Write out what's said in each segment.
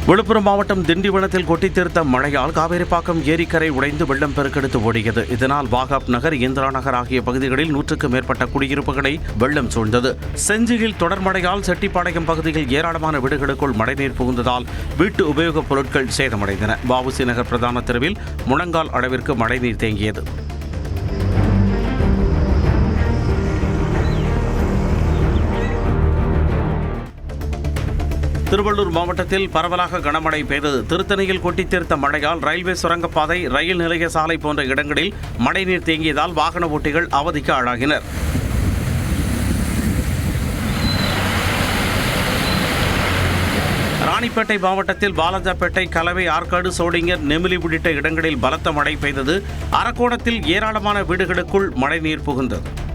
விழுப்புரம் மாவட்டம் திண்டிவனத்தில் கொட்டி தீர்த்த மழையால் காவேரிப்பாக்கம் ஏரிக்கரை உடைந்து வெள்ளம் பெருக்கெடுத்து ஓடியது. இதனால் வாகாப் நகர், இந்திரா நகர் ஆகிய பகுதிகளில் 100க்கும் மேற்பட்ட குடியிருப்புகளை வெள்ளம் சூழ்ந்தது. செஞ்சியில் தொடர் மழையால் செட்டிப்பாளையம் பகுதியில் ஏராளமான வீடுகளுக்குள் மழைநீர் புகுந்ததால் வீட்டு உபயோகப் பொருட்கள் சேதமடைந்தன. வஉசி நகர் பிரதான தெருவில் முழங்கால் அளவிற்கு மழைநீர் தேங்கியது. திருவள்ளூர் மாவட்டத்தில் பரவலாக கனமழை பெய்தது. திருத்தணியில் கொட்டித் தீர்த்த மழையால் ரயில்வே சுரங்கப்பாதை, ரயில் நிலைய சாலை போன்ற இடங்களில் மழைநீர் தேங்கியதால் வாகன ஓட்டிகள் அவதிக்கு ஆளாகினர். ராணிப்பேட்டை மாவட்டத்தில் பாலாஜாப்பேட்டை, கலவை, ஆற்காடு, சோளிங்கர், நெமிலி உள்ளிட்ட இடங்களில் பலத்த மழை பெய்தது. அரக்கோணத்தில் ஏராளமான வீடுகளுக்குள் மழைநீர் புகுந்தது.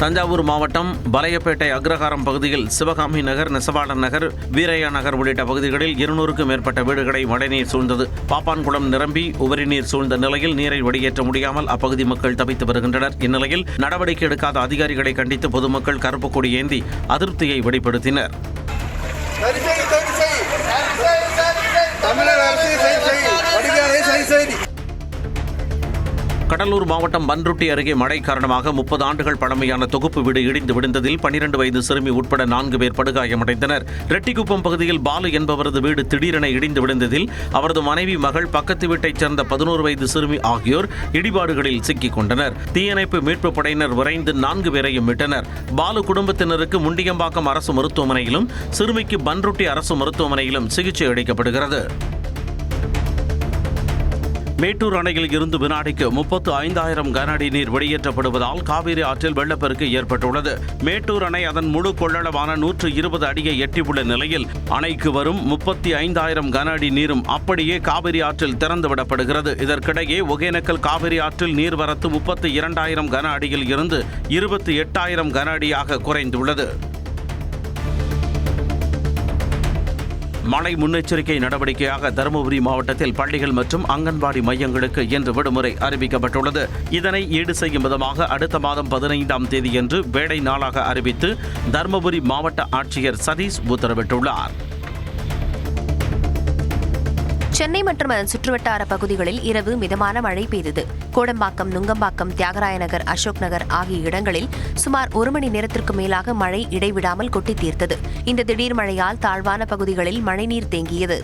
தஞ்சாவூர் மாவட்டம் பலையப்பேட்டை அக்ரஹாரம் பகுதியில் சிவகாமி நகர், நெசவாளர் நகர், வீரையா நகர் உள்ளிட்ட பகுதிகளில் 200க்கும் மேற்பட்ட வீடுகளை மழைநீர் சூழ்ந்தது. பாப்பான்குளம் நிரம்பி உபரி நீர் சூழ்ந்த நிலையில் நீரை வெளியேற்ற முடியாமல் அப்பகுதி மக்கள் தவித்து வருகின்றனர். இந்நிலையில் நடவடிக்கை எடுக்காத அதிகாரிகளை கண்டித்து பொதுமக்கள் கருப்பு கொடி ஏந்தி அதிருப்தியை வெளிப்படுத்தினர். கடலூர் மாவட்டம் பன்ருட்டி அருகே மழை காரணமாக 30 ஆண்டுகள் பழமையான தொகுப்பு வீடு இடிந்து விழுந்ததில் 12 வயது சிறுமி உட்பட 4 பேர் படுகாயமடைந்தனர். ரெட்டிக்குப்பம் பகுதியில் பாலு என்பவரது வீடு திடீரென இடிந்து விழுந்ததில் அவரது மனைவி, மகள், பக்கத்து வீட்டைச் சேர்ந்த 11 வயது சிறுமி ஆகியோர் இடிபாடுகளில் சிக்கிக் கொண்டனர். தீயணைப்பு மீட்புப் படையினர் விரைந்து 4 பேரையும் மீட்டனர். பாலு குடும்பத்தினருக்கு முண்டியம்பாக்கம் அரசு மருத்துவமனையிலும், சிறுமிக்கு பன்ருட்டி அரசு மருத்துவமனையிலும் சிகிச்சை அளிக்கப்படுகிறது. மேட்டூர் அணையில் இருந்து வினாடிக்கு 35,000 கன அடி நீர் வெளியேற்றப்படுவதால் காவிரி ஆற்றில் வெள்ளப்பெருக்கு ஏற்பட்டுள்ளது. மேட்டூர் அணை அதன் முழு கொள்ளளவான 120 அடியை எட்டியுள்ள நிலையில் அணைக்கு வரும் 35,000 கன அடி நீரும் அப்படியே காவிரி ஆற்றில் திறந்துவிடப்படுகிறது. இதற்கிடையே ஒகேனக்கல் காவிரி ஆற்றில் நீர்வரத்து 32,000 கன அடியில் இருந்து 28,000 கன அடியாக குறைந்துள்ளது. மழை முன்னெச்சரிக்கை நடவடிக்கையாக தருமபுரி மாவட்டத்தில் பள்ளிகள் மற்றும் அங்கன்வாடி மையங்களுக்கு இன்று விடுமுறை அறிவிக்கப்பட்டுள்ளது. இதனை ஈடு செய்யும் விதமாக அடுத்த மாதம் 15ஆம் தேதியன்று வேலை நாளாக அறிவித்து தருமபுரி மாவட்ட ஆட்சியர் சதீஷ் உத்தரவிட்டுள்ளார். சென்னை மற்றும் அதன் சுற்றுவட்டார பகுதிகளில் இரவு மிதமான மழை பெய்தது. கோடம்பாக்கம், நுங்கம்பாக்கம், தியாகராய நகர், அசோக் நகர் ஆகிய இடங்களில் சுமார் 1 மணி நேரத்திற்கு மேலாக மழை இடைவிடாமல் கொட்டி தீர்த்தது. இந்த திடீர் மழையால் தாழ்வான பகுதிகளில் மழைநீர் தேங்கியது.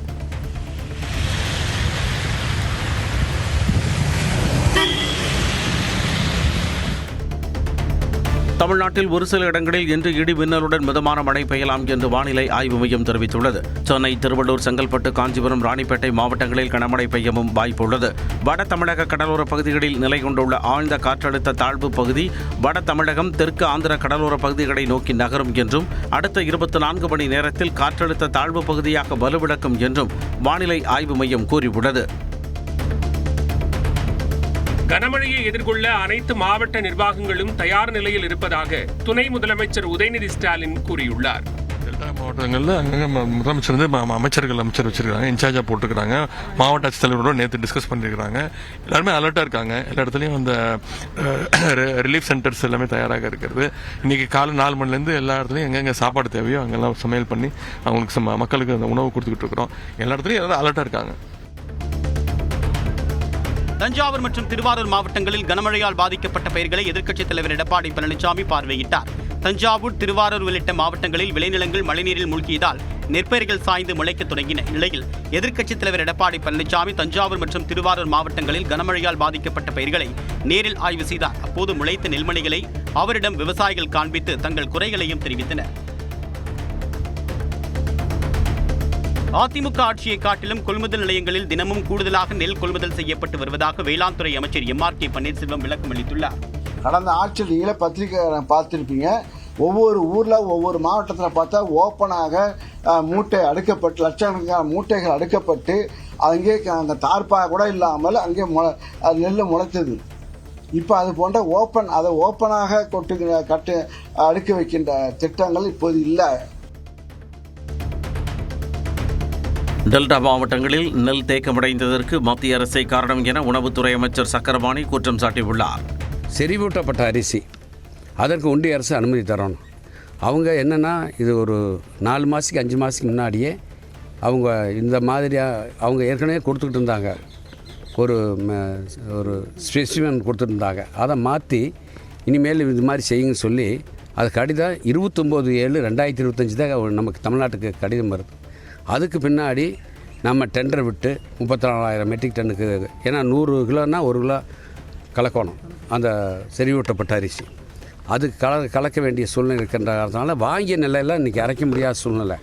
தமிழ்நாட்டில் ஒரு சில இடங்களில் இன்று இடி மின்னலுடன் மிதமான மழை பெய்யலாம் என்று வானிலை ஆய்வு மையம் தெரிவித்துள்ளது. சென்னை, திருவள்ளூர், செங்கல்பட்டு, காஞ்சிபுரம், ராணிப்பேட்டை மாவட்டங்களில் கனமழை பெய்யவும் வாய்ப்புள்ளது. வட தமிழக கடலோர பகுதிகளில் நிலை கொண்டுள்ள ஆழ்ந்த காற்றழுத்த தாழ்வு பகுதி வட தமிழகம், தெற்கு ஆந்திர கடலோர பகுதிகளை நோக்கி நகரும் என்றும் அடுத்த 24 மணி நேரத்தில் காற்றழுத்த தாழ்வு பகுதியாக வலுவிழக்கும் என்றும் வானிலை ஆய்வு மையம் கூறியுள்ளது. கனமழையை எதிர்கொள்ள அனைத்து மாவட்ட நிர்வாகங்களும் தயார் நிலையில் இருப்பதாக துணை முதலமைச்சர் உதயநிதி ஸ்டாலின் கூறியுள்ளார். டெல்டா மாவட்டங்களில் அங்கங்கே முதலமைச்சர் அமைச்சர் வச்சிருக்காங்க, இன்சார்ஜாக போட்டுருக்காங்க. மாவட்ட ஆட்சித்தலைவரோட நேற்று டிஸ்கஸ் பண்ணியிருக்காங்க. எல்லாருமே அலர்ட்டாக இருக்காங்க. எல்லா இடத்துலையும் அந்த ரிலீஃப் சென்டர்ஸ் எல்லாமே தயாராக இருக்கிறது. இன்னைக்கு காலை 4 மணிலேருந்து எல்லா இடத்துலையும் எங்கெங்கே சாப்பாடு தேவையோ அங்கெல்லாம் சமையல் பண்ணி அவங்களுக்கு மக்களுக்கு அந்த உணவு கொடுத்துக்கிட்டு இருக்கிறோம். எல்லா இடத்துலையும் எல்லாரும் அலர்ட்டாக இருக்காங்க. தஞ்சாவூர் மற்றும் திருவாரூர் மாவட்டங்களில் கனமழையால் பாதிக்கப்பட்ட பயிர்களை எதிர்க்கட்சித் தலைவர் எடப்பாடி பழனிசாமி பார்வையிட்டார். தஞ்சாவூர், திருவாரூர் உள்ளிட்ட மாவட்டங்களில் விளைநிலங்கள் மழைநீரில் மூழ்கியதால் நெற்பயிர்கள் சாய்ந்து முளைக்க தொடங்கின நிலையில் எதிர்க்கட்சித் தலைவர் எடப்பாடி பழனிசாமி தஞ்சாவூர் மற்றும் திருவாரூர் மாவட்டங்களில் கனமழையால் பாதிக்கப்பட்ட பயிர்களை நேரில் ஆய்வு செய்தார். அப்போது முளைத்த நெல்மணிகளை அவரிடம் விவசாயிகள் காண்பித்து தங்கள் குறைகளையும் தெரிவித்தனர். அதிமுக ஆட்சியை காட்டிலும் கொள்முதல் நிலையங்களில் தினமும் கூடுதலாக நெல் கொள்முதல் செய்யப்பட்டு வருவதாக வேளாண் துறை அமைச்சர் MRK பன்னீர்செல்வம் விளக்கம் அளித்துள்ளார். கடந்த ஆட்சியில் நீங்களே பத்திரிகை பார்த்துருப்பீங்க. ஒவ்வொரு ஊரில், ஒவ்வொரு மாவட்டத்தில் பார்த்தா ஓப்பனாக மூட்டை அடுக்கப்பட்டு, லட்சக்கணக்கான மூட்டைகள் அடுக்கப்பட்டு அங்கே அங்கே தார்ப்பாக கூட இல்லாமல் அங்கே நெல் முளைத்தது. இப்போ அது போன்ற ஓப்பனாக அடுக்கி வைக்கின்ற திட்டங்கள் இப்போது இல்லை. டெல்டா மாவட்டங்களில் நெல் தேக்கமடைந்ததற்கு மத்திய அரசே காரணம் என உணவுத்துறை அமைச்சர் சக்கரபாணி குற்றம் சாட்டியுள்ளார். செறிவூட்டப்பட்ட அரிசி, அதற்கு ஒன்றிய அரசு அனுமதி தரணும். அவங்க என்னென்னா இது ஒரு 4 மாதத்துக்கு 5 மாதத்துக்கு முன்னாடியே அவங்க இந்த மாதிரியாக அவங்க ஏற்கனவே கொடுத்துக்கிட்டு இருந்தாங்க, ஒரு ஸ்பெசிமென் கொடுத்துருந்தாங்க. அதை மாற்றி இனிமேல் இது மாதிரி செய்யுங்கன்னு சொல்லி அது கடிதம் 29/7/2025 தான் நமக்கு தமிழ்நாட்டுக்கு கடிதம் வருது. அதுக்கு பின்னாடி நம்ம டெண்டர் விட்டு 34,000 மெட்ரிக் டன்னுக்கு, ஏன்னா 100 கிலோன்னா 1 கிலோ கலக்கணும் அந்த செறிவூட்டப்பட்ட அரிசி, அது கலக்க வேண்டிய சூழ்நிலை இருக்கின்றதுனால வாங்கிய நிலையில் இன்றைக்கி அரைக்க முடியாத சூழ்நிலை.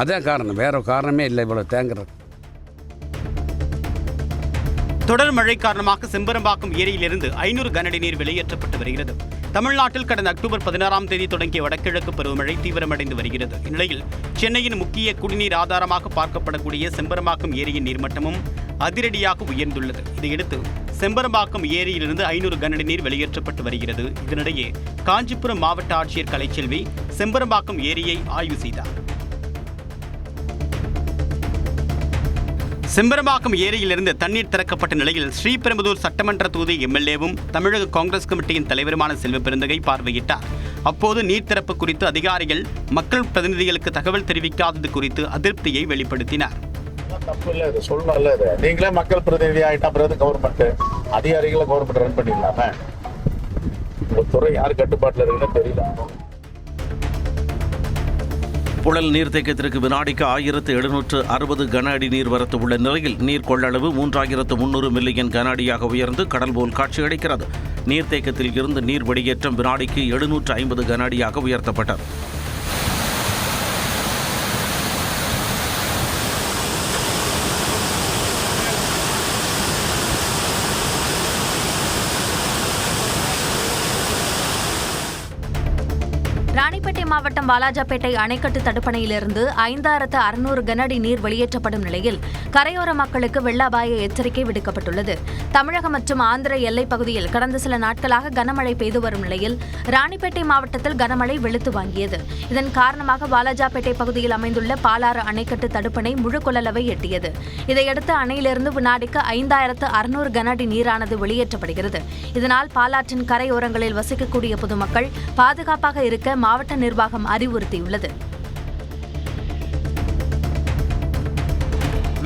அதான் காரணம், வேறு காரணமே இல்லை இவ்வளோ தேங்குறது. தொடர் மழை காரணமாக செம்பரம்பாக்கம் ஏரியிலிருந்து 500 கனஅடி நீர் வெளியேற்றப்பட்டு வருகிறது. தமிழ்நாட்டில் கடந்த அக்டோபர் 16ஆம் தேதி தொடங்கிய வடகிழக்கு பருவமழை தீவிரமடைந்து வருகிறது. இந்நிலையில் சென்னையின் முக்கிய குடிநீர் ஆதாரமாக பார்க்கப்படக்கூடிய செம்பரம்பாக்கம் ஏரியின் நீர்மட்டமும் அதிரடியாக உயர்ந்துள்ளது. இதையடுத்து செம்பரம்பாக்கம் ஏரியிலிருந்து 500 கனஅடி நீர் வெளியேற்றப்பட்டு வருகிறது. இதனிடையே காஞ்சிபுரம் மாவட்ட ஆட்சியர் கலைச்செல்வி செம்பரம்பாக்கம் ஏரியை ஆய்வு செய்தார். செம்பரம்பாக்கம் ஏரியிலிருந்து தண்ணீர் திறக்கப்பட்ட நிலையில் ஸ்ரீபெரும்புதூர் சட்டமன்ற தொகுதி எம்எல்ஏவும் தமிழக காங்கிரஸ் கமிட்டியின் தலைவருமான செல்வ பெருந்தகை பார்வையிட்டார். அப்போது நீர் திறப்பு குறித்து அதிகாரிகள் மக்கள் பிரதிநிதிகளுக்கு தகவல் தெரிவிக்காதது குறித்து அதிருப்தியை வெளிப்படுத்தினார். தப்பு இல்லை, இது சொல்லணும்ல, இது நீங்களே மக்கள் பிரதிநிதி ஆகிட்டா பிறகு கவர்மெண்ட் அதிகாரிகளை கவர்மெண்ட் ரன் பண்ணிடலாமே. ஒரு துறை யார் கட்டுப்பாட்டில் இருக்குன்னு தெரியல. புழல் நீர்த்தேக்கத்திற்கு வினாடிக்கு 1760 கன அடி நீர் வரத்து உள்ள நிலையில் நீர் கொள்ளளவு 3300 மில்லியன் கன அடியாக உயர்ந்து கடல் போல் காட்சியளிக்கிறது. நீர்த்தேக்கத்தில் இருந்து நீர் வெளியேற்றம் வினாடிக்கு 750 கன அடியாக உயர்த்தப்பட்டது. ராணிப்பேட்டை மாவட்டம் வாலாஜாபேட்டை அணைக்கட்டு தடுப்பணையிலிருந்து 5600 கனஅடி நீர் வெளியேற்றப்படும் நிலையில் கரையோர மக்களுக்கு வெள்ள அபாய எச்சரிக்கை விடுக்கப்பட்டுள்ளது. தமிழகம் மற்றும் ஆந்திர எல்லைப் பகுதியில் கடந்த சில நாட்களாக கனமழை பெய்து வரும் நிலையில் ராணிப்பேட்டை மாவட்டத்தில் கனமழை வெளுத்து வாங்கியது. இதன் காரணமாக வாலாஜாபேட்டை பகுதியில் அமைந்துள்ள பாலாறு அணைக்கட்டு தடுப்பணை முழு கொள்ளளவை எட்டியது. இதையடுத்து அணையிலிருந்து வினாடிக்கு 5600 கனஅடி நீரானது வெளியேற்றப்படுகிறது. இதனால் பாலாற்றின் கரையோரங்களில் வசிக்கக்கூடிய பொதுமக்கள் பாதுகாப்பாக இருக்க மாவட்ட நிர்வாகம் அறிவுறுத்தியுள்ளது.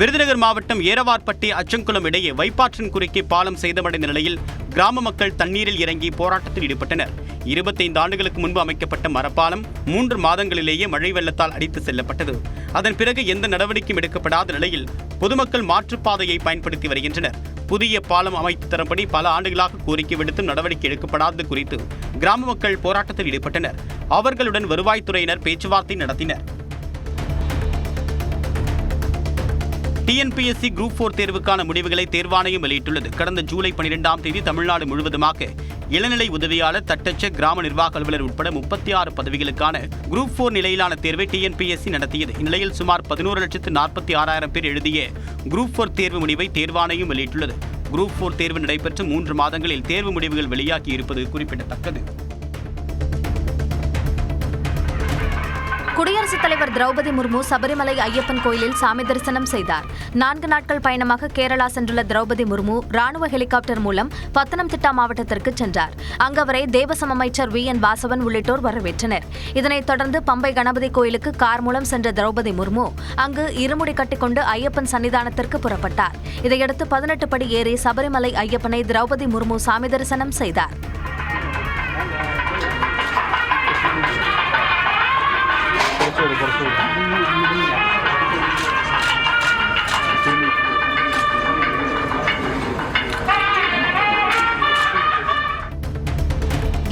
விருதுநகர் மாவட்டம் ஏரவார்பட்டி அச்சங்குளம் இடையே வைப்பாற்றின் குறுக்கே பாலம் சேதமடைந்த நிலையில் கிராம மக்கள் தண்ணீரில் இறங்கி போராட்டத்தில் ஈடுபட்டனர். 25 ஆண்டுகளுக்கு முன்பு அமைக்கப்பட்ட மரப்பாலம் 3 மாதங்களிலேயே மழை வெள்ளத்தால் அடித்து செல்லப்பட்டது. அதன் பிறகு எந்த நடவடிக்கையும் எடுக்கப்படாத நிலையில் பொதுமக்கள் மாற்றுப்பாதையை பயன்படுத்தி வருகின்றனர். புதிய பாலம் அமைத்து தரும்படி பல ஆண்டுகளாக கோரிக்கை விடுத்தும் நடவடிக்கை எடுக்கப்படாதது குறித்து கிராம மக்கள் போராட்டத்தில் ஈடுபட்டனர். அவர்களுடன் வருவாய்த்துறையினர் பேச்சுவார்த்தை நடத்தினர். டிஎன்பிஎஸ்சி குரூப் 4 தேர்வுக்கான முடிவுகளை தேர்வாணையம் வெளியிட்டுள்ளது. கடந்த ஜூலை 12ஆம் தேதி தமிழ்நாடு முழுவதுமாக இளநிலை உதவியாளர், தட்டச்சர், கிராம நிர்வாக அலுவலர் உட்பட 36 பதவிகளுக்கான குரூப் 4 நிலையிலான தேர்வை டிஎன்பிஎஸ்சி நடத்தியது. இந்நிலையில் சுமார் 11,46,000 பேர் எழுதிய குரூப் 4 தேர்வு முடிவை தேர்வாணையம் வெளியிட்டுள்ளது. குரூப் 4 தேர்வு நடைபெற்று 3 மாதங்களில் தேர்வு முடிவுகள் வெளியாகி இருப்பது குறிப்பிடத்தக்கது. குடியரசுத் தலைவர் திரௌபதி முர்மு சபரிமலை ஐயப்பன் கோயிலில் சாமி தரிசனம் செய்தார். 4 நாட்கள் பயணமாக கேரளா சென்றுள்ள திரௌபதி முர்மு ராணுவ ஹெலிகாப்டர் மூலம் பத்தனம்திட்டா மாவட்டத்திற்கு சென்றார். அங்கு அவரை தேவசம் அமைச்சர் VN வாசவன் உள்ளிட்டோர் வரவேற்றனர். இதனைத் தொடர்ந்து பம்பை கணபதி கோயிலுக்கு கார் மூலம் சென்ற திரௌபதி முர்மு அங்கு இருமுடி கட்டிக்கொண்டு ஐயப்பன் சன்னிதானத்திற்கு புறப்பட்டார். இதையடுத்து 18 படி ஏறி சபரிமலை ஐயப்பனை திரௌபதி முர்மு சாமி தரிசனம் செய்தார்.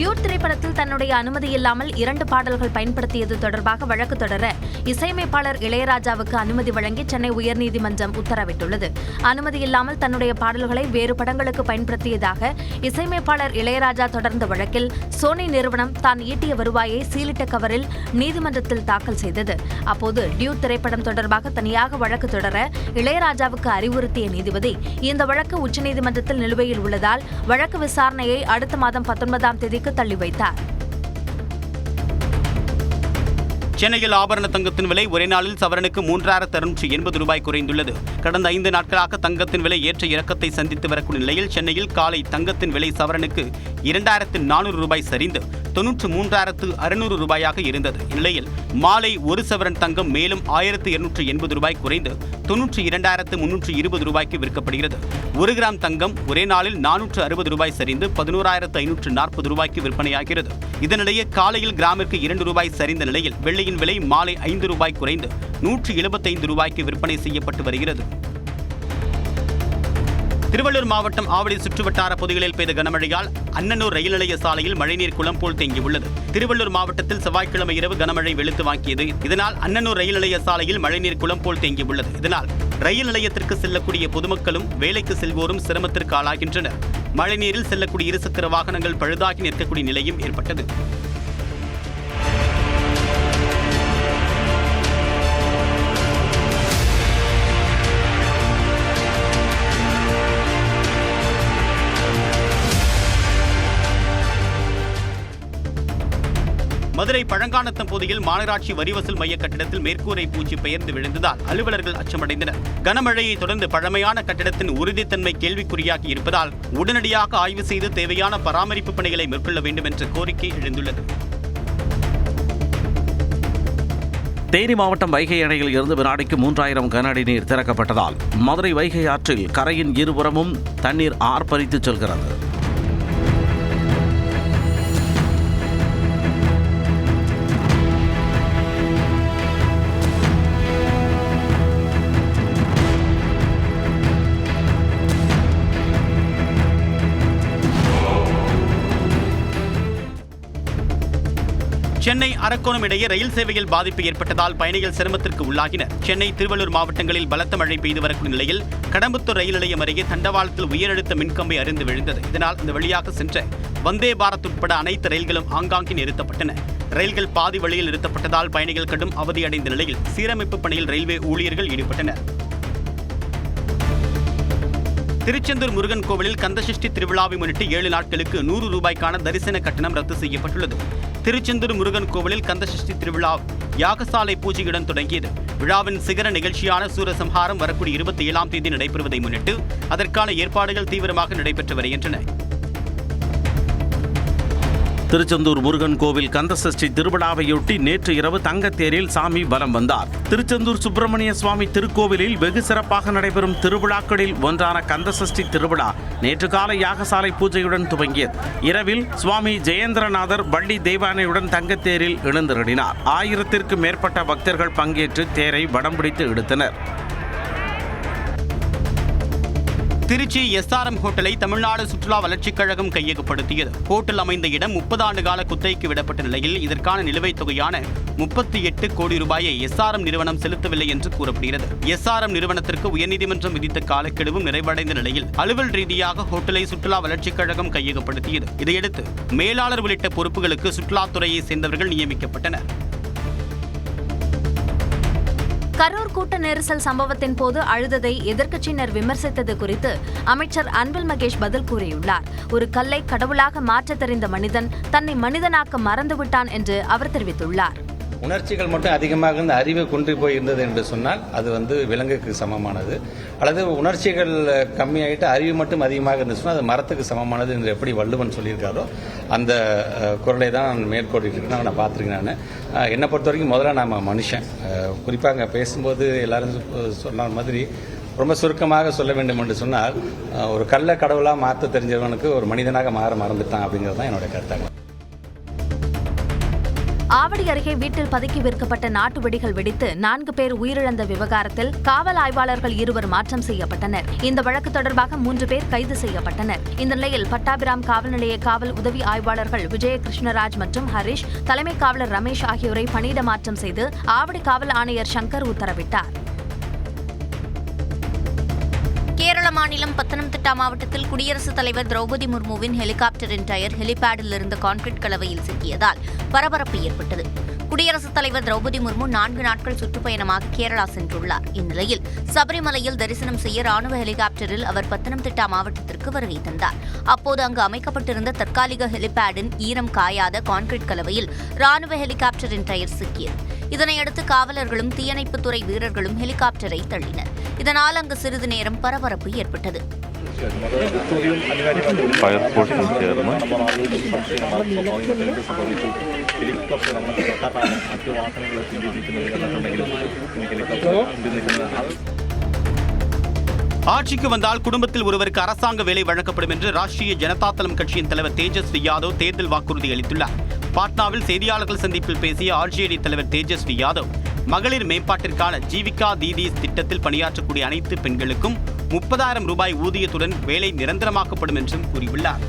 டியூட் திரைப்படத்தில் தன்னுடைய அனுமதி இல்லாமல் 2 பாடல்கள் பயன்படுத்தியது தொடர்பாக வழக்கு தொடர இசையமைப்பாளர் இளையராஜாவுக்கு அனுமதி வழங்கி சென்னை உயர்நீதிமன்றம் உத்தரவிட்டுள்ளது. அனுமதி இல்லாமல் தன்னுடைய பாடல்களை வேறு படங்களுக்கு பயன்படுத்தியதாக இசையமைப்பாளர் இளையராஜா தொடர்ந்த வழக்கில் சோனி நிறுவனம் தான் ஈட்டிய வருவாயை சீலிட்ட கவரில் நீதிமன்றத்தில் தாக்கல் செய்தது. அப்போது டியூட் திரைப்படம் தொடர்பாக தனியாக வழக்கு தொடர இளையராஜாவுக்கு அறிவுறுத்திய நீதிபதி இந்த வழக்கு உச்சநீதிமன்றத்தில் நிலுவையில் உள்ளதால் வழக்கு விசாரணையை அடுத்த மாதம் 19ஆம் தேதிக்கு தள்ளி வைத்தார். சென்னையில் ஆபரண தங்கத்தின் விலை ஒரே நாளில் சவரனுக்கு 3680 ரூபாய் குறைந்துள்ளது. கடந்த 5 நாட்களாக தங்கத்தின் விலை ஏற்ற இறக்கத்தை சந்தித்து வரக்கூடிய நிலையில் சென்னையில் காலை தங்கத்தின் விலை சவரனுக்கு 2400 ரூபாய் சரிந்து 93600 ரூபாயாக இருந்தது. இந்நிலையில் மாலை ஒரு சவரன் தங்கம் மேலும் 1280 ரூபாய் குறைந்து 92320 ரூபாய்க்கு விற்கப்படுகிறது. 1 கிராம் தங்கம் ஒரே நாளில் 460 ரூபாய் சரிந்து 11540 ரூபாய்க்கு விற்பனையாகிறது. இதனிடையே காலையில் கிராமிற்கு 2 ரூபாய் சரிந்த நிலையில் வெள்ளியின் விலை மாலை 5 ரூபாய் குறைந்து 175 ரூபாய்க்கு விற்பனை செய்யப்பட்டு வருகிறது. திருவள்ளூர் மாவட்டம் ஆவடி சுற்றுவட்டார பகுதிகளில் பெய்த கனமழையால் அன்னனூர் ரயில் நிலைய சாலையில் மழைநீர் குளம் போல் தேங்கியுள்ளது. திருவள்ளூர் மாவட்டத்தில் செவ்வாய்க்கிழமை இரவு கனமழை வெளுத்து வாங்கியது. இதனால் அன்னனூர் ரயில் நிலைய சாலையில் மழைநீர் குளம் போல் தேங்கியுள்ளது. இதனால் ரயில் நிலையத்திற்கு செல்லக்கூடிய பொதுமக்களும் வேலைக்கு செல்வோரும் சிரமத்திற்கு ஆளாகின்றனர். மழைநீரில் செல்லக்கூடிய இருசக்கர வாகனங்கள் பழுதாகி நிற்கக்கூடிய நிலையும் ஏற்பட்டது. மதுரை பழங்கானத்தம் பகுதியில் மாநகராட்சி வரி வசூல் மைய கட்டிடத்தில் மேற்கூரை பூச்சி பெயர்ந்து விழுந்ததால் அலுவலர்கள் அச்சமடைந்தனர். கனமழையை தொடர்ந்து பழமையான கட்டிடத்தின் உறுதித்தன்மை கேள்விக்குறியாகி இருப்பதால் உடனடியாக ஆய்வு செய்து தேவையான பராமரிப்பு பணிகளை மேற்கொள்ள வேண்டும் என்ற கோரிக்கை எழுந்துள்ளது. தேனி மாவட்டம் வைகை அணையில் இருந்து வினாடிக்கு 3000 கன அடி நீர் திறக்கப்பட்டதால் மதுரை வைகை ஆற்றில் கரையின் இருபுறமும் தண்ணீர் ஆர்ப்பரித்து செல்கிறது. சென்னை அரக்கோணம் இடையே ரயில் சேவையில் பாதிப்பு ஏற்பட்டதால் பயணிகள் சிரமத்திற்கு உள்ளாகினர். சென்னை திருவள்ளூர் மாவட்டங்களில் பலத்த மழை பெய்து வரக்கூடிய நிலையில் கடம்பத்தூர் ரயில் நிலையம் அருகே தண்டவாளத்தில் உயரழுத்த மின்கம்பை அறுந்து விழுந்தது. இதனால் இந்த வழியாக சென்ற வந்தே பாரத் உட்பட அனைத்து ரயில்களும் ஆங்காங்கே நிறுத்தப்பட்டன. ரயில்கள் பாதி வழியில் நிறுத்தப்பட்டதால் பயணிகள் கடும் அவதியடைந்த நிலையில் சீரமைப்பு பணியில் ரயில்வே ஊழியர்கள் ஈடுபட்டனர். திருச்செந்தூர் முருகன் கோவிலில் கந்தசஷ்டி திருவிழாவை முன்னிட்டு 7 நாட்களுக்கு 100 ரூபாய்க்கான தரிசன கட்டணம் ரத்து செய்யப்பட்டுள்ளது. திருச்செந்தூர் முருகன் கோவிலில் கந்தசஷ்டி திருவிழா யாகசாலை பூஜையுடன் தொடங்கியது. விழாவின் சிகர நிகழ்ச்சியான சூரசம்ஹாரம் வரக்கூடிய 27ஆம் தேதி நடைபெறுவதை முன்னிட்டு அதற்கான ஏற்பாடுகள் தீவிரமாக நடைபெற்று வருகின்றன. திருச்செந்தூர் முருகன் கோவில் கந்தசஷ்டி திருவிழாவையொட்டி நேற்று இரவு தங்கத்தேரில் சாமி வலம் வந்தார். திருச்செந்தூர் சுப்பிரமணிய சுவாமி திருக்கோவிலில் வெகு சிறப்பாக நடைபெறும் திருவிழாக்களில் ஒன்றான கந்தசஷ்டி திருவிழா நேற்று காலை யாகசாலை பூஜையுடன் துவங்கியது. இரவில் சுவாமி ஜெயேந்திரநாதர் வள்ளி தெய்வானையுடன் தங்கத்தேரில் எழுந்தருளினார். 1000த்திற்கும் மேற்பட்ட பக்தர்கள் பங்கேற்று தேரை வடம் பிடித்து இழுத்தனர். திருச்சி SRM ஹோட்டலை தமிழ்நாடு சுற்றுலா வளர்ச்சிக் கழகம் கையகப்படுத்தியது. ஹோட்டல் அமைந்த இடம் 30 ஆண்டு கால குத்தகைக்கு விடப்பட்ட நிலையில் இதற்கான நிலுவைத் தொகையான 38 கோடி ரூபாயை SRM நிறுவனம் செலுத்தவில்லை என்று கூறப்படுகிறது. SRM நிறுவனத்திற்கு உயர்நீதிமன்றம் விதித்த காலக்கெடுவும் நிறைவடைந்த நிலையில் அலுவல் ரீதியாக ஹோட்டலை சுற்றுலா வளர்ச்சிக் கழகம் கையகப்படுத்தியது. இதையடுத்து மேலாளர் உள்ளிட்ட பொறுப்புகளுக்கு சுற்றுலாத்துறையை சேர்ந்தவர்கள் நியமிக்கப்பட்டனர். கரூர் கூட்ட நெரிசல் சம்பவத்தின் போது அழுததை எதிர்க்கட்சியினர் விமர்சித்தது குறித்து அமைச்சர் அன்பில் மகேஷ் பதில் கூறியுள்ளார். ஒரு கல்லை கடவுளாக மாற்றத் தெரிந்த மனிதன் தன்னை மனிதனாக்க மறந்துவிட்டான் என்று அவர் தெரிவித்துள்ளார். உணர்ச்சிகள் மட்டும் அதிகமாக இருந்து அறிவை கொண்டு போய் இருந்தது என்று சொன்னால் அது விலங்குக்கு சமமானது. அல்லது உணர்ச்சிகள் கம்மியாகிட்டு அறிவு மட்டும் அதிகமாக இருந்து சொன்னால் அது மரத்துக்கு சமமானது என்று எப்படி வள்ளுவன் சொல்லியிருக்காரோ அந்த குரலை தான் நான் மேற்கொண்டிருக்கேன். நான் பார்த்துருக்கேன். நான் என்னை பொறுத்த வரைக்கும் முதல்ல நாம் மனுஷன். குறிப்பாக அங்கே பேசும்போது எல்லாரும் சொன்ன மாதிரி ரொம்ப சுருக்கமாக சொல்ல வேண்டும் என்று சொன்னால் ஒரு கல்லை கடவுளாக மாற்ற தெரிஞ்சவனுக்கு ஒரு மனிதனாக மாற மறந்துட்டான் அப்படிங்கிறது தான் என்னுடைய கருத்தாங்க. ஆவடி அருகே வீட்டில் பதுக்கி விற்கப்பட்ட நாட்டு வெடிகள் வெடித்து 4 பேர் உயிரிழந்த விவகாரத்தில் காவல் ஆய்வாளர்கள் 2 மாற்றம் செய்யப்பட்டனர். இந்த வழக்கு தொடர்பாக 3 பேர் கைது செய்யப்பட்டனர். இந்த நிலையில் பட்டாபிராம் காவல் நிலைய காவல் உதவி ஆய்வாளர்கள் விஜய கிருஷ்ணராஜ் மற்றும் ஹரிஷ், தலைமை காவலர் ரமேஷ் ஆகியோரை பணியிட மாற்றம் செய்து ஆவடி காவல் ஆணையர் சங்கர் உத்தரவிட்டார். கேரள மாநிலம் பத்தனம்திட்டா மாவட்டத்தில் குடியரசுத் தலைவர் திரௌபதி முர்முவின் ஹெலிகாப்டரின் டயர் ஹெலிபேடில் இருந்த கான்கிரீட் கலவையில் சிக்கியதால் பரபரப்பு ஏற்பட்டது. குடியரசுத் தலைவர் திரௌபதி முர்மு 4 நாட்கள் சுற்றுப்பயணமாக கேரளா சென்றுள்ளார். இந்நிலையில் சபரிமலையில் தரிசனம் செய்ய ராணுவ ஹெலிகாப்டரில் அவர் பத்தனம்திட்டா மாவட்டத்திற்கு வருகை தந்தார். அப்போது அங்கு அமைக்கப்பட்டிருந்த தற்காலிக ஹெலிபேடின் ஈரம் காயாத கான்கிரீட் கலவையில் ராணுவ ஹெலிகாப்டரின் டயர் சிக்கியது. இதனையடுத்து காவலர்களும் தீயணைப்புத்துறை வீரர்களும் ஹெலிகாப்டரை தள்ளினர். இதனால் அங்கு சிறிது நேரம் பரபரப்பு ஏற்பட்டது. ஆட்சிக்கு வந்தால் குடும்பத்தில் ஒருவருக்கு அரசாங்க வேலை வழங்கப்படும் என்று ராஷ்டிரிய ஜனதா தளம் கட்சியின் தலைவர் தேஜஸ்வி யாதவ் தேர்தல் வாக்குறுதி அளித்துள்ளார். பாட்னாவில் செய்தியாளர்கள் சந்திப்பில் பேசிய ஆர்ஜேடி தலைவர் தேஜஸ்வி யாதவ் மகளிர் மேம்பாட்டிற்கான ஜீவிகா தீதீஸ் திட்டத்தில் பணியாற்றக்கூடிய அனைத்து பெண்களுக்கும் 30,000 ரூபாய் ஊதியத்துடன் வேலை நிரந்தரமாக்கப்படும் என்றும் கூறியுள்ளார்.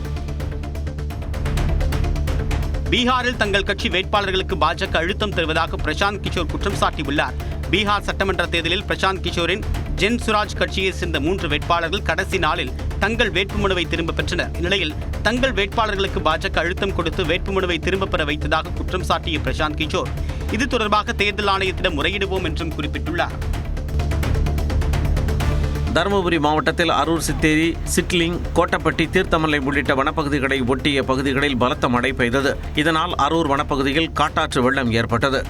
பீகாரில் தங்கள் கட்சி வேட்பாளர்களுக்கு பாஜக அழுத்தம் தருவதாக பிரசாந்த் கிஷோர் குற்றம் சாட்டியுள்ளார். பீகார் சட்டமன்ற தேர்தலில் பிரசாந்த் கிஷோரின் ஜென் சுராஜ் கட்சியை சேர்ந்த 3 வேட்பாளர்கள் கடைசி நாளில் தங்கள் வேட்புமனுவை திரும்ப பெற்றனர். இந்நிலையில் தங்கள் வேட்பாளர்களுக்கு பாஜக அழுத்தம் கொடுத்து வேட்புமனுவை திரும்பப் பெற வைத்ததாக குற்றம் சாட்டிய பிரசாந்த் கிஷோர் இது தொடர்பாக தேர்தல் ஆணையத்திடம் முறையிடுவோம் என்றும் குறிப்பிட்டுள்ளார். தருமபுரி மாவட்டத்தில் அரூர், சித்தேரி, சிட்லிங், கோட்டப்பட்டி, தீர்த்தமலை உள்ளிட்ட வனப்பகுதிகளை ஒட்டிய பகுதிகளில் பலத்த மழை பெய்தது. இதனால் அரூர் வனப்பகுதியில் காட்டாற்று வெள்ளம் ஏற்பட்டது.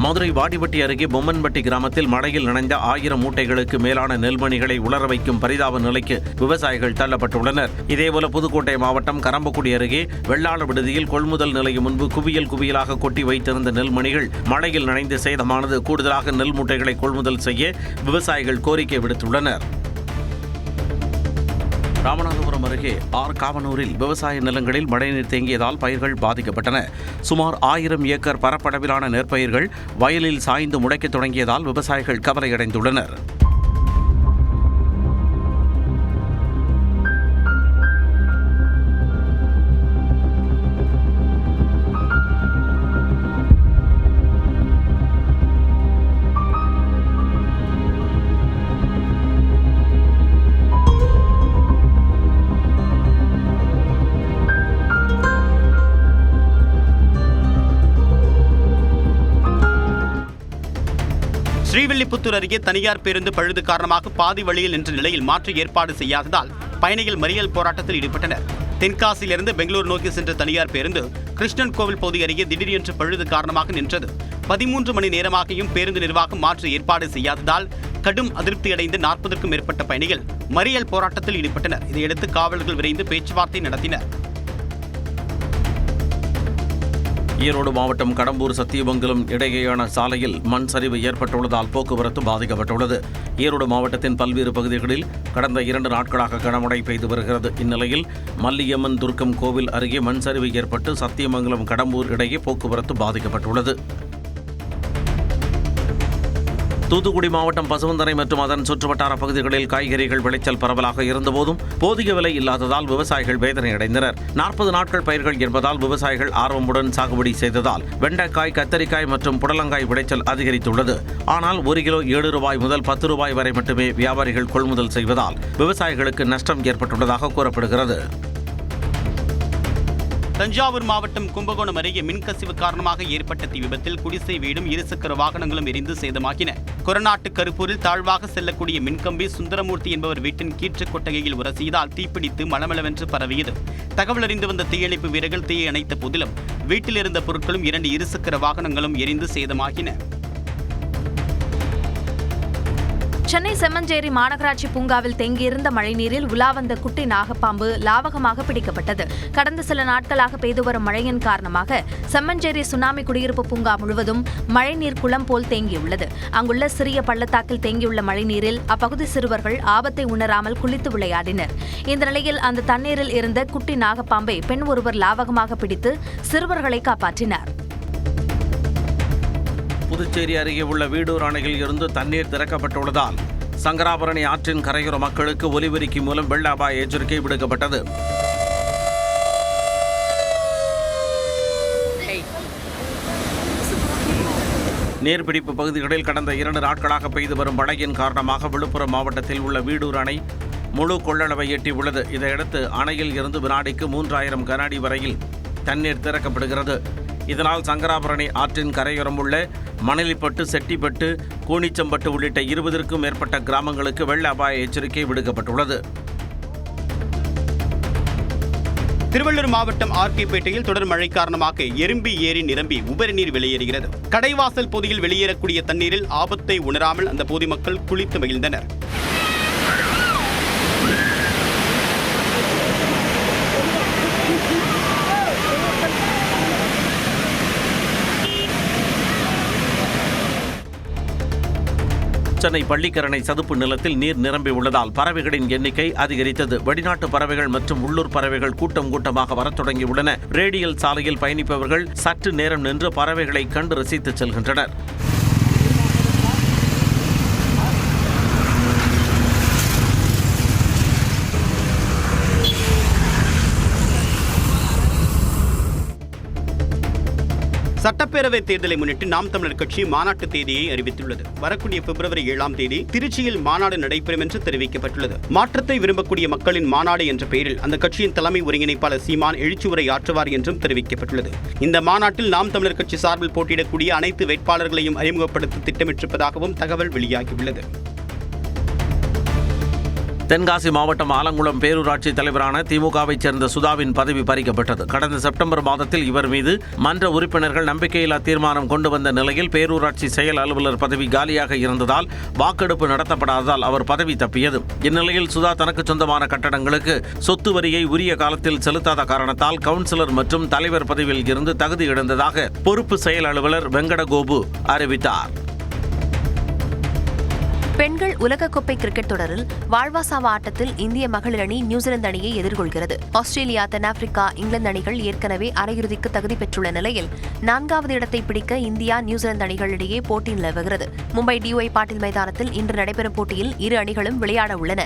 மதுரை வாடிப்பட்டி அருகே பொம்மன்பட்டி கிராமத்தில் மழையில் நனைந்த 1000 மூட்டைகளுக்கு மேலான நெல்மணிகளை உலர வைக்கும் பரிதாப நிலைக்கு விவசாயிகள் தள்ளப்பட்டுள்ளனர். இதேபோல புதுக்கோட்டை மாவட்டம் கரம்பக்குடி அருகே வெள்ளாள விடுதியில் கொள்முதல் நிலையம் முன்பு குவியலாக கொட்டி வைத்திருந்த நெல்மணிகள் மழையில் நனைந்து சேதமானது. கூடுதலாக நெல் மூட்டைகளை கொள்முதல் செய்ய விவசாயிகள் கோரிக்கை விடுத்துள்ளனர். ராமநாதபுரம் அருகே காவனூரில் விவசாய நிலங்களில் மழைநீர் தேங்கியதால் பயிர்கள் பாதிக்கப்பட்டன. சுமார் 1000 ஏக்கர் பரப்பளவிலான நெற்பயிர்கள் வயலில் சாய்ந்து முளைக்கத் தொடங்கியதால் விவசாயிகள் கவலையடைந்துள்ளனர். ஸ்ரீவில்லிபுத்தூர் அருகே தனியார் பேருந்து பழுது காரணமாக பாதி வழியில் நின்ற நிலையில் மாற்று ஏற்பாடு செய்யாததால் பயணிகள் மறியல் போராட்டத்தில் ஈடுபட்டனர். தென்காசியிலிருந்து பெங்களூர் நோக்கி சென்ற தனியார் பேருந்து கிருஷ்ணன் கோவில் பகுதி அருகே திடீரென்று பழுது காரணமாக நின்றது. 13 மணி நேரமாகியும் பேருந்து நிர்வாகம் மாற்று ஏற்பாடு செய்யாததால் கடும் அதிருப்தியடைந்த 40க்கும் மேற்பட்ட பயணிகள் மறியல் போராட்டத்தில் ஈடுபட்டனர். இதையடுத்து காவலர்கள் விரைந்து பேச்சுவார்த்தை நடத்தினர். ஈரோடு மாவட்டம் கடம்பூர் சத்தியமங்கலம் இடையேயான சாலையில் மண் சரிவு ஏற்பட்டுள்ளதால் போக்குவரத்து பாதிக்கப்பட்டுள்ளது. ஈரோடு மாவட்டத்தின் பல்வேறு பகுதிகளில் கடந்த 2 நாட்களாக கனமழை பெய்து வருகிறது. இந்நிலையில் மல்லியம்மன் துர்க்கம் கோவில் அருகே மண் சரிவு ஏற்பட்டு சத்தியமங்கலம் கடம்பூர் இடையே போக்குவரத்து பாதிக்கப்பட்டுள்ளது. தூத்துக்குடி மாவட்டம் பசுவந்தரை மற்றும் அதன் சுற்றுவட்டார பகுதிகளில் காய்கறிகள் விளைச்சல் பரவலாக இருந்தபோதும் போதிய விலை இல்லாததால் விவசாயிகள் வேதனையடைந்தனர். 40 நாட்கள் பயிர்கள் என்பதால் விவசாயிகள் ஆர்வமுடன் சாகுபடி செய்ததால் வெண்டைக்காய், கத்தரிக்காய் மற்றும் புடலங்காய் விளைச்சல் அதிகரித்துள்ளது. ஆனால் 1 கிலோ 7 ரூபாய் முதல் 10 ரூபாய் வரை மட்டுமே வியாபாரிகள் கொள்முதல் செய்வதால் விவசாயிகளுக்கு நஷ்டம் ஏற்பட்டுள்ளதாக கூறப்படுகிறது. தஞ்சாவூர் மாவட்டம் கும்பகோணம் அருகே மின்கசிவு காரணமாக ஏற்பட்ட தீ விபத்தில் குடிசை வீடும் 2 சக்கர வாகனங்களும் எரிந்து சேதமாகின. கொரநாட்டு கருப்பூரில் தாழ்வாக செல்லக்கூடிய மின்கம்பி சுந்தரமூர்த்தி என்பவர் வீட்டின் கீற்று கொட்டகையில் உரசியதால் தீப்பிடித்து மளமளவென்று பரவியது. தகவல் அறிந்து வந்த தீயணைப்பு வீரர்கள் தீயை அணைத்த போதிலும் வீட்டில் இருந்த பொருட்களும் 2 இருசக்கர வாகனங்களும் எரிந்து சேதமாகின. சென்னை செம்மஞ்சேரி மாநகராட்சி பூங்காவில் தேங்கியிருந்த மழைநீரில் உலா வந்த குட்டி நாகப்பாம்பு லாவகமாக பிடிக்கப்பட்டது. கடந்த சில நாட்களாக பெய்து வரும் மழையின் காரணமாக செம்மஞ்சேரி சுனாமி குடியிருப்பு பூங்கா முழுவதும் மழைநீர் குளம் போல் தேங்கியுள்ளது. அங்குள்ள சிறிய பள்ளத்தாக்கில் தேங்கியுள்ள மழைநீரில் அப்பகுதி சிறுவர்கள் ஆபத்தை உணராமல் குளித்து விளையாடினர். இந்த நிலையில் அந்த தண்ணீரில் இருந்த குட்டி நாகப்பாம்பை பெண் ஒருவர் லாவகமாக பிடித்து சிறுவர்களை காப்பாற்றினார். புதுச்சேரி அருகே உள்ள வீடூர் அணையில் இருந்து தண்ணீர் திறக்கப்பட்டுள்ளதால் சங்கராபரணி ஆற்றின் கரையோர மக்களுக்கு ஒலிபெருக்கி மூலம் வெள்ள அபாய எச்சரிக்கை விடுக்கப்பட்டது. நீர்பிடிப்பு பகுதிகளில் கடந்த 2 நாட்களாக பெய்து வரும் மழையின் காரணமாக விழுப்புரம் மாவட்டத்தில் உள்ள வீடூர் அணை முழு கொள்ளளவை எட்டியுள்ளது. இதையடுத்து அணையில் இருந்து வினாடிக்கு 3000 கன அடி வரையில் தண்ணீர் திறக்கப்படுகிறது. இதனால் சங்கராபரணி ஆற்றின் கரையோரம் உள்ள மணலிப்பட்டு, செட்டிப்பட்டு, கோணிச்சம்பட்டு உள்ளிட்ட 20க்கும் மேற்பட்ட கிராமங்களுக்கு வெள்ள அபாய எச்சரிக்கை விடுக்கப்பட்டுள்ளது. திருவள்ளூர் மாவட்டம் ஆர்கேபேட்டையில் தொடர் மழை காரணமாக எறும்பி ஏரி நிரம்பி உபரி நீர் வெளியேறுகிறது. கடைவாசல் பகுதியில் வெளியேறக்கூடிய தண்ணீரில் ஆபத்தை உணராமல் அந்த பொதுமக்கள் குளித்து மகிழ்ந்தனர். சென்னை பள்ளிக்கரணை சதுப்பு நிலத்தில் நீர் நிரம்பி உள்ளதால் பறவைகளின் எண்ணிக்கை அதிகரித்தது. வெளிநாட்டு பறவைகள் மற்றும் உள்ளூர் பறவைகள் கூட்டம் கூட்டமாக வரத் தொடங்கியுள்ளன. ரேடியல் சாலையில் பயணிப்பவர்கள் சற்று நேரம் நின்று பறவைகளை கண்டு ரசித்து செல்கின்றனர். சட்டப்பேரவைத் தேர்தலை முன்னிட்டு நாம் தமிழர் கட்சி மாநாட்டு தேதியை அறிவித்துள்ளது. வரக்கூடிய பிப்ரவரி 7ஆம் தேதி திருச்சியில் மாநாடு நடைபெறும் என்று தெரிவிக்கப்பட்டுள்ளது. மாற்றத்தை விரும்பக்கூடிய மக்களின் மாநாடு என்ற பெயரில் அந்த கட்சியின் தலைமை ஒருங்கிணைப்பாளர் சீமான் எழுச்சியுரை ஆற்றுவார் என்றும் தெரிவிக்கப்பட்டுள்ளது. இந்த மாநாட்டில் நாம் தமிழர் கட்சி சார்பில் போட்டியிடக்கூடிய அனைத்து வேட்பாளர்களையும் அறிமுகப்படுத்த திட்டமிட்டிருப்பதாகவும் தகவல் வெளியாகியுள்ளது. தென்காசி மாவட்டம் ஆலங்குளம் பேரூராட்சி தலைவரான திமுகவைச் சேர்ந்த சுதாவின் பதவி பறிக்கப்பட்டது. கடந்த செப்டம்பர் மாதத்தில் இவர் மீது மன்ற உறுப்பினர்கள் நம்பிக்கையில்லா தீர்மானம் கொண்டு வந்த நிலையில் பேரூராட்சி செயல் அலுவலர் பதவி காலியாக இருந்ததால் வாக்கெடுப்பு நடத்தப்படாததால் அவர் பதவி தப்பியது. இந்நிலையில் சுதா தனக்கு சொந்தமான கட்டடங்களுக்கு சொத்து வரியை உரிய காலத்தில் செலுத்தாத காரணத்தால் கவுன்சிலர் மற்றும் தலைவர் பதவியில் இருந்து தகுதி இழந்ததாக பொறுப்பு செயல் அலுவலர் வெங்கடகோபு அறிவித்தார். பெண்கள் உலகக்கோப்பை கிரிக்கெட் தொடரில் வாழ்வாசாவா ஆட்டத்தில் இந்திய மகளிர் அணி நியூசிலாந்து அணியை எதிர்கொள்கிறது. ஆஸ்திரேலியா, தென்னாப்பிரிக்கா, இங்கிலாந்து அணிகள் ஏற்கனவே அரையிறுதிக்கு தகுதி பெற்றுள்ள நிலையில் 4வது இடத்தை பிடிக்க இந்தியா, நியூசிலாந்து அணிகளிடையே போட்டி நிலவுகிறது. மும்பை டிஒய் பாட்டீல் மைதானத்தில் இன்று நடைபெறும் போட்டியில் இரு அணிகளும் விளையாட உள்ளன.